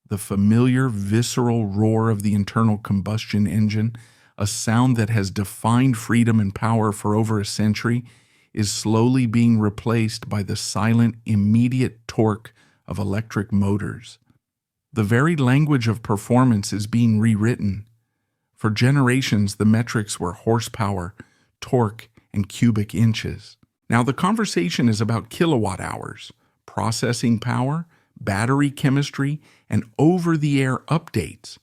The familiar visceral roar of the internal combustion engine, a sound that has defined freedom and power for over a century, is slowly being replaced by the silent, immediate torque of electric motors. The very language of performance is being rewritten. For generations, the metrics were horsepower, torque, and cubic inches. Now the conversation is about kilowatt hours, processing power, battery chemistry, and over-the-air updates.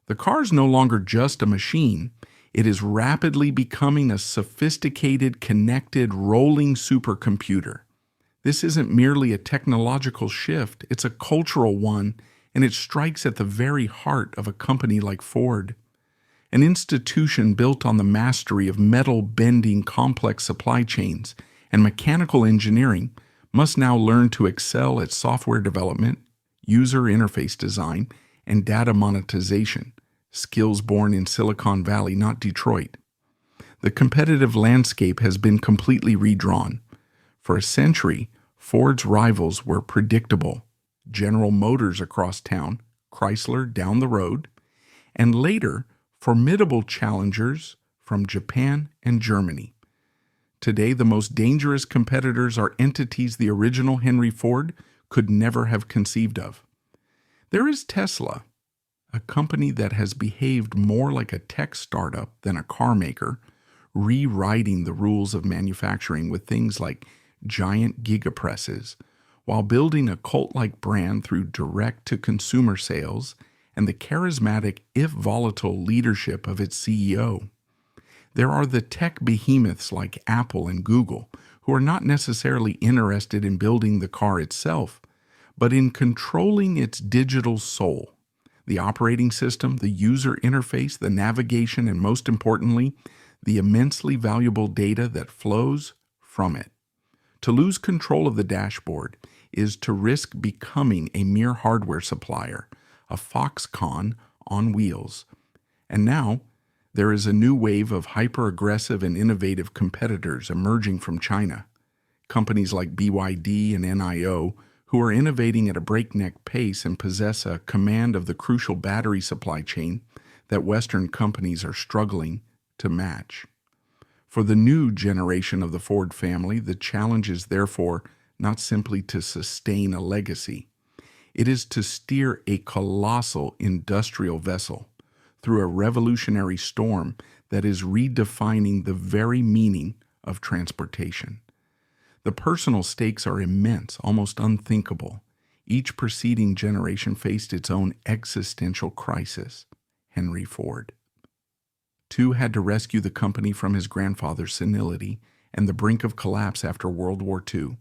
The car is no longer just a machine. It is rapidly becoming a sophisticated, connected, rolling supercomputer. This isn't merely a technological shift, it's a cultural one, and it strikes at the very heart of a company like Ford. An institution built on the mastery of metal-bending complex supply chains and mechanical engineering must now learn to excel at software development, user interface design, and data monetization, skills born in Silicon Valley, not Detroit. The competitive landscape has been completely redrawn. For a century, Ford's rivals were predictable: General Motors across town, Chrysler down the road, and later, formidable challengers from Japan and Germany. Today, the most dangerous competitors are entities the original Henry Ford could never have conceived of. There is Tesla, a company that has behaved more like a tech startup than a car maker, rewriting the rules of manufacturing with things like giant gigapresses, while building a cult-like brand through direct-to-consumer sales and the charismatic, if volatile, leadership of its CEO. There are the tech behemoths like Apple and Google, who are not necessarily interested in building the car itself, but in controlling its digital soul, the operating system, the user interface, the navigation, and most importantly, the immensely valuable data that flows from it. To lose control of the dashboard is to risk becoming a mere hardware supplier, a Foxconn on wheels. And now, there is a new wave of hyper-aggressive and innovative competitors emerging from China. Companies like BYD and NIO, who are innovating at a breakneck pace and possess a command of the crucial battery supply chain that Western companies are struggling to match. For the new generation of the Ford family, the challenge is therefore not simply to sustain a legacy. It is to steer a colossal industrial vessel through a revolutionary storm that is redefining the very meaning of transportation. The personal stakes are immense, almost unthinkable. Each preceding generation faced its own existential crisis. Henry Ford. Two had to rescue the company from his grandfather's senility and the brink of collapse after World War II.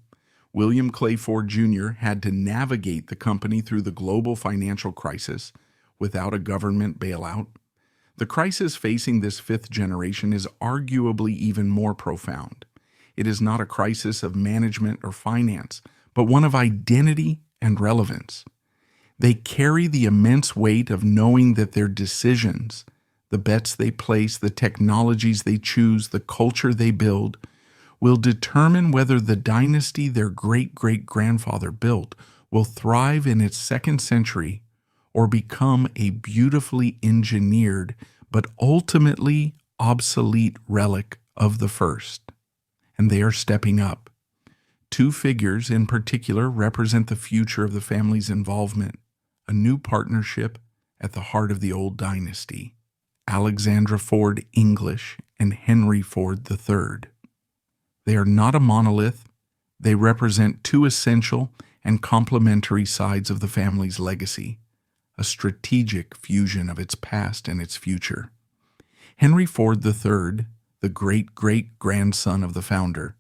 William Clay Ford Jr. had to navigate the company through the global financial crisis without a government bailout. The crisis facing this fifth generation is arguably even more profound. It is not a crisis of management or finance, but one of identity and relevance. They carry the immense weight of knowing that their decisions, the bets they place, the technologies they choose, the culture they build, will determine whether the dynasty their great-great-grandfather built will thrive in its second century or become a beautifully engineered but ultimately obsolete relic of the first. And they are stepping up. Two figures in particular represent the future of the family's involvement, a new partnership at the heart of the old dynasty, Alexandra Ford English and Henry Ford III. They are not a monolith. They represent two essential and complementary sides of the family's legacy, a strategic fusion of its past and its future. Henry Ford III, the great-great-grandson of the founder,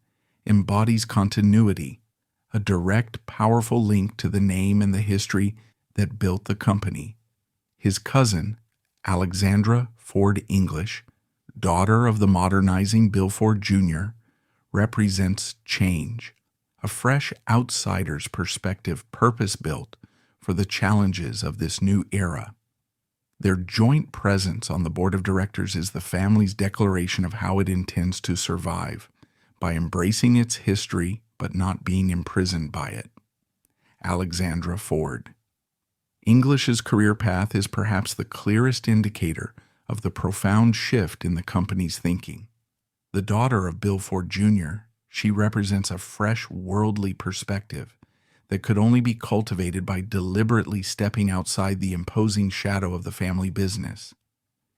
embodies continuity, a direct, powerful link to the name and the history that built the company. His cousin, Alexandra Ford English, daughter of the modernizing Bill Ford Jr., represents change, a fresh outsider's perspective purpose-built for the challenges of this new era. Their joint presence on the board of directors is the family's declaration of how it intends to survive, by embracing its history but not being imprisoned by it. Alexandra Ford. English's career path is perhaps the clearest indicator of the profound shift in the company's thinking. The daughter of Bill Ford Jr., she represents a fresh worldly perspective that could only be cultivated by deliberately stepping outside the imposing shadow of the family business.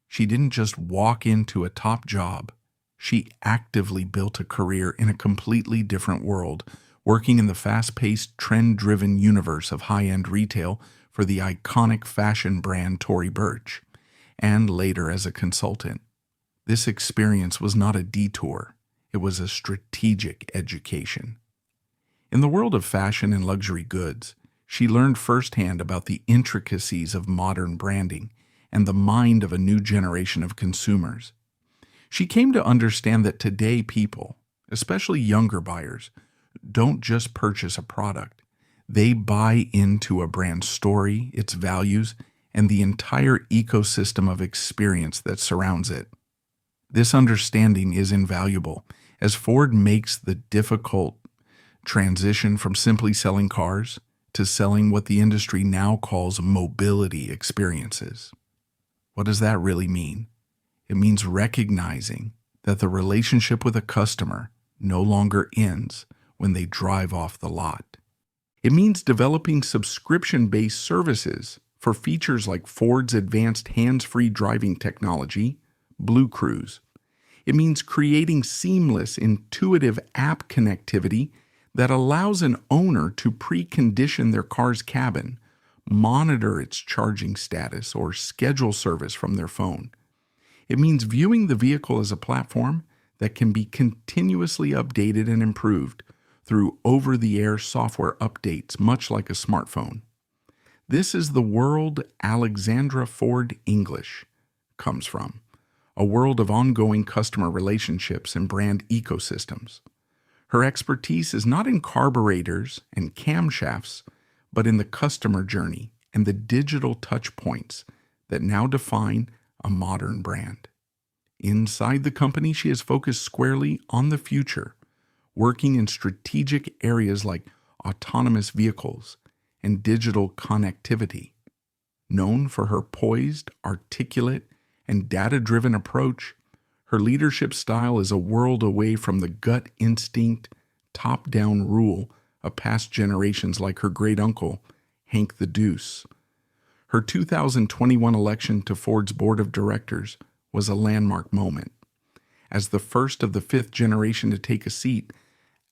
She didn't just walk into a top job. She actively built a career in a completely different world, working in the fast-paced, trend-driven universe of high-end retail for the iconic fashion brand Tory Burch, and later as a consultant. This experience was not a detour. It was a strategic education. In the world of fashion and luxury goods, she learned firsthand about the intricacies of modern branding and the mind of a new generation of consumers. She came to understand that today people, especially younger buyers, don't just purchase a product. They buy into a brand's story, its values, and the entire ecosystem of experience that surrounds it. This understanding is invaluable as Ford makes the difficult transition from simply selling cars to selling what the industry now calls mobility experiences. What does that really mean? It means recognizing that the relationship with a customer no longer ends when they drive off the lot. It means developing subscription-based services for features like Ford's advanced hands-free driving technology, Blue Cruise. It means creating seamless, intuitive app connectivity that allows an owner to precondition their car's cabin, monitor its charging status, or schedule service from their phone. It means viewing the vehicle as a platform that can be continuously updated and improved through over-the-air software updates, much like a smartphone. This is the world Alexandra Ford English comes from, a world of ongoing customer relationships and brand ecosystems. Her expertise is not in carburetors and camshafts, but in the customer journey and the digital touch points that now define a modern brand. Inside the company, she is focused squarely on the future, working in strategic areas like autonomous vehicles and digital connectivity. Known for her poised, articulate, and data-driven approach, her leadership style is a world away from the gut instinct, top-down rule of past generations like her great-uncle, Hank the Deuce. Her 2021 election to Ford's board of directors was a landmark moment. As the first of the fifth generation to take a seat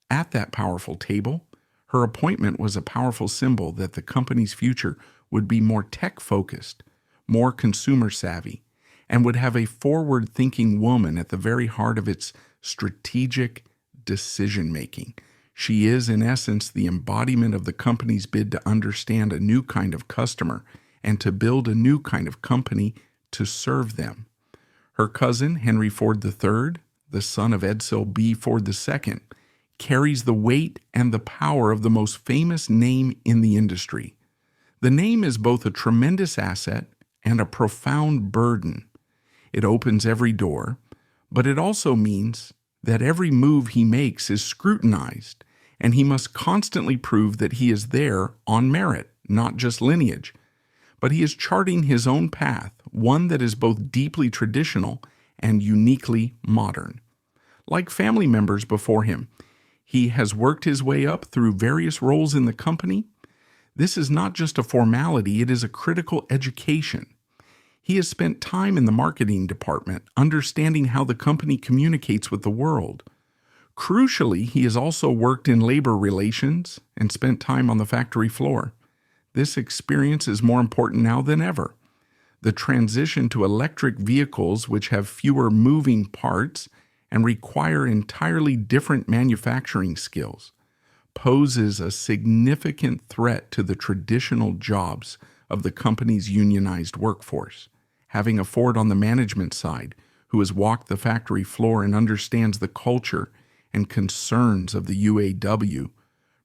at that powerful table, her appointment was a powerful symbol that the company's future would be more tech-focused, more consumer-savvy, and would have a forward-thinking woman at the very heart of its strategic decision-making. She is, in essence, the embodiment of the company's bid to understand a new kind of customer and to build a new kind of company to serve them. Her cousin, Henry Ford III, the son of EDSEL B. Ford II, carries the weight and the power of the most famous name in the industry. The name is both a tremendous asset and a profound burden. It opens every door, but it also means that every move he makes is scrutinized, and he must constantly prove that he is there on merit, not just lineage. But he is charting his own path, one that is both deeply traditional and uniquely modern. Like family members before him, he has worked his way up through various roles in the company. This is not just a formality, it is a critical education. He has spent time in the marketing department, understanding how the company communicates with the world. Crucially, he has also worked in labor relations and spent time on the factory floor. This experience is more important now than ever. The transition to electric vehicles, which have fewer moving parts and require entirely different manufacturing skills, poses a significant threat to the traditional jobs of the company's unionized workforce. Having a Ford on the management side who has walked the factory floor and understands the culture and concerns of the UAW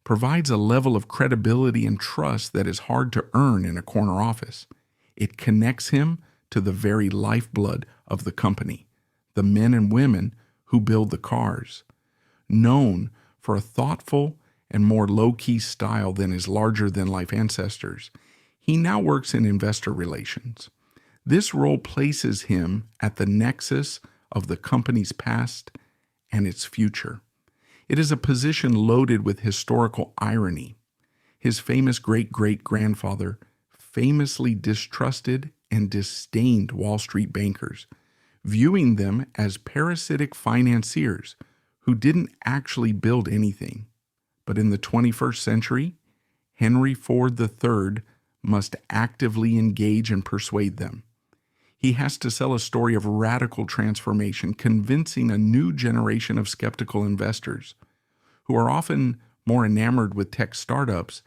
provides a level of credibility and trust that is hard to earn in a corner office. It connects him to the very lifeblood of the company, the men and women who build the cars. Known for a thoughtful and more low-key style than his larger-than-life ancestors, he now works in investor relations. This role places him at the nexus of the company's past and its future. It is a position loaded with historical irony. His famous great-great-grandfather famously distrusted and disdained Wall Street bankers, viewing them as parasitic financiers who didn't actually build anything. But in the 21st century, Henry Ford III must actively engage and persuade them. He has to sell a story of radical transformation, convincing a new generation of skeptical investors, who are often more enamored with tech startups,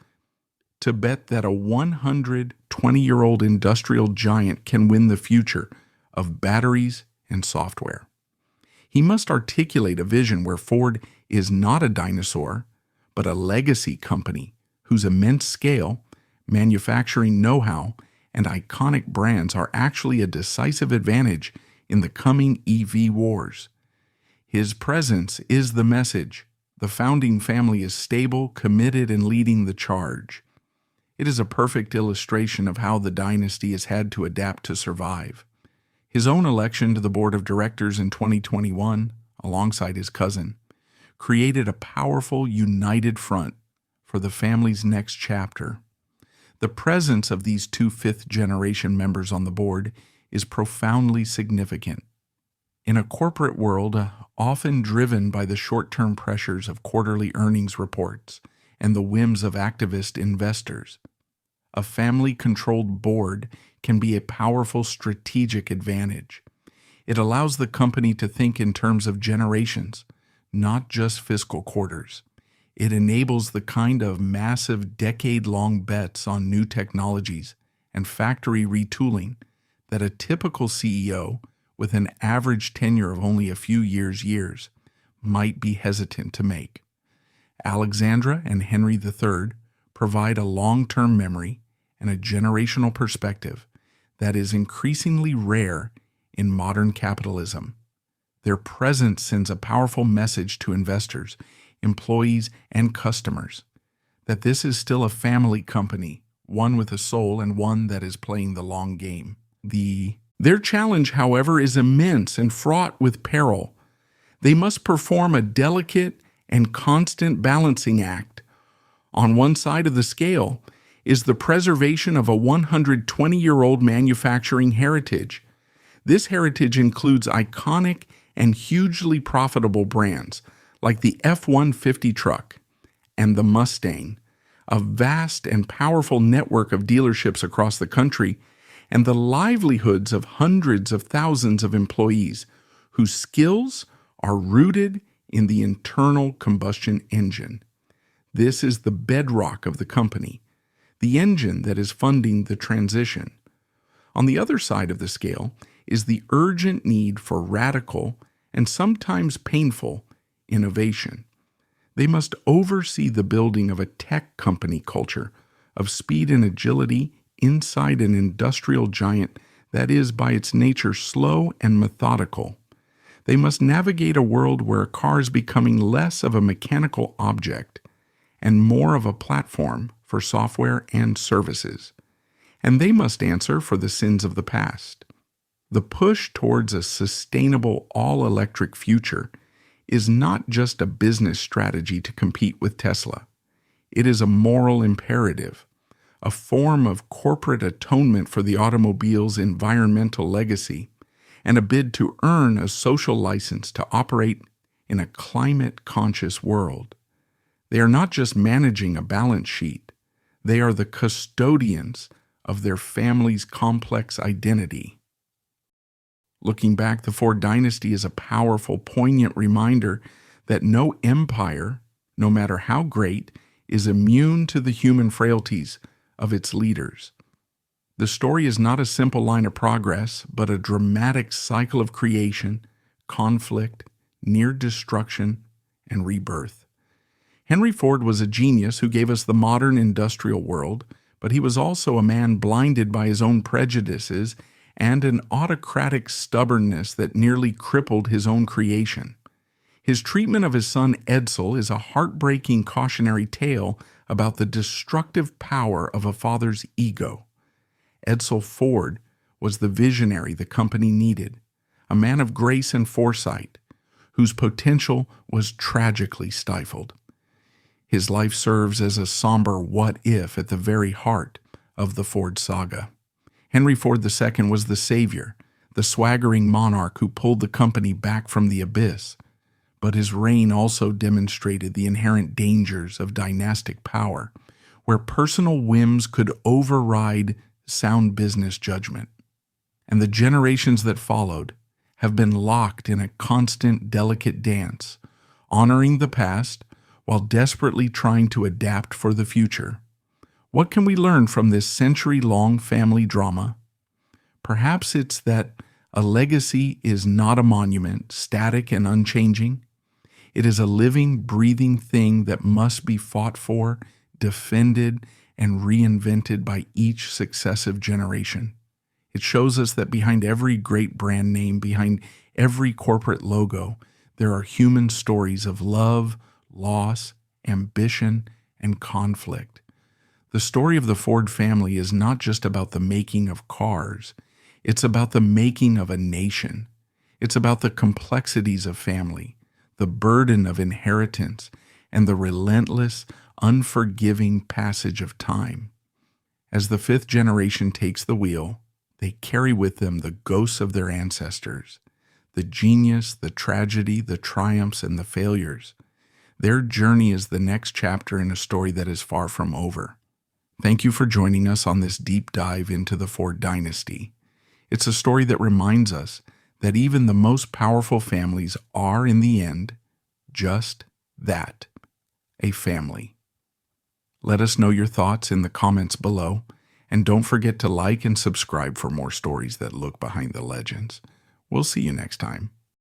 to bet that a 120-year-old industrial giant can win the future of batteries and software. He must articulate a vision where Ford is not a dinosaur, but a legacy company whose immense scale, manufacturing know-how, and iconic brands are actually a decisive advantage in the coming EV wars. His presence is the message. The founding family is stable, committed, and leading the charge. It is a perfect illustration of how the dynasty has had to adapt to survive. His own election to the board of directors in 2021, alongside his cousin, created a powerful, united front for the family's next chapter. The presence of these two fifth-generation members on the board is profoundly significant. In a corporate world often driven by the short-term pressures of quarterly earnings reports and the whims of activist investors, a family-controlled board can be a powerful strategic advantage. It allows the company to think in terms of generations, not just fiscal quarters. It enables the kind of massive decade-long bets on new technologies and factory retooling that a typical CEO with an average tenure of only a few years might be hesitant to make. Alexandra and Henry III provide a long-term memory and a generational perspective that is increasingly rare in modern capitalism. Their presence sends a powerful message to investors, employees, and customers that this is still a family company, one with a soul and one that is playing the long game. Their challenge, however, is immense and fraught with peril. They must perform a delicate and constant balancing act. On one side of the scale is the preservation of a 120-year-old manufacturing heritage. This heritage includes iconic and hugely profitable brands like the F-150 truck and the Mustang, a vast and powerful network of dealerships across the country, and the livelihoods of hundreds of thousands of employees whose skills are rooted in the internal combustion engine. This is the bedrock of the company, the engine that is funding the transition. On the other side of the scale is the urgent need for radical and sometimes painful innovation. They must oversee the building of a tech company culture of speed and agility inside an industrial giant that is by its nature slow and methodical. They must navigate a world where a car is becoming less of a mechanical object and more of a platform for software and services. And they must answer for the sins of the past. The push towards a sustainable all-electric future is not just a business strategy to compete with Tesla. It is a moral imperative, a form of corporate atonement for the automobile's environmental legacy, and a bid to earn a social license to operate in a climate-conscious world. They are not just managing a balance sheet. They are the custodians of their family's complex identity. Looking back, the Ford Dynasty is a powerful, poignant reminder that no empire, no matter how great, is immune to the human frailties of its leaders. The story is not a simple line of progress, but a dramatic cycle of creation, conflict, near destruction, and rebirth. Henry Ford was a genius who gave us the modern industrial world, but he was also a man blinded by his own prejudices and an autocratic stubbornness that nearly crippled his own creation. His treatment of his son EDSEL is a heartbreaking cautionary tale about the destructive power of a father's ego. EDSEL Ford was the visionary the company needed, a man of grace and foresight, whose potential was tragically stifled. His life serves as a somber what-if at the very heart of the Ford saga. Henry Ford II was the savior, the swaggering monarch who pulled the company back from the abyss. But his reign also demonstrated the inherent dangers of dynastic power, where personal whims could override sound business judgment. And the generations that followed have been locked in a constant, delicate dance, honoring the past while desperately trying to adapt for the future. What can we learn from this century-long family drama? Perhaps it's that a legacy is not a monument, static and unchanging. It is a living, breathing thing that must be fought for, defended, and reinvented by each successive generation. It shows us that behind every great brand name, behind every corporate logo, there are human stories of love, loss, ambition, and conflict. The story of the Ford family is not just about the making of cars. It's about the making of a nation. It's about the complexities of family, the burden of inheritance, and the relentless, unforgiving passage of time. As the fifth generation takes the wheel, they carry with them the ghosts of their ancestors, the genius, the tragedy, the triumphs, and the failures. Their journey is the next chapter in a story that is far from over. Thank you for joining us on this deep dive into the Ford dynasty. It's a story that reminds us that even the most powerful families are, in the end, just that, a family. Let us know your thoughts in the comments below, and don't forget to like and subscribe for more stories that look behind the legends. We'll see you next time.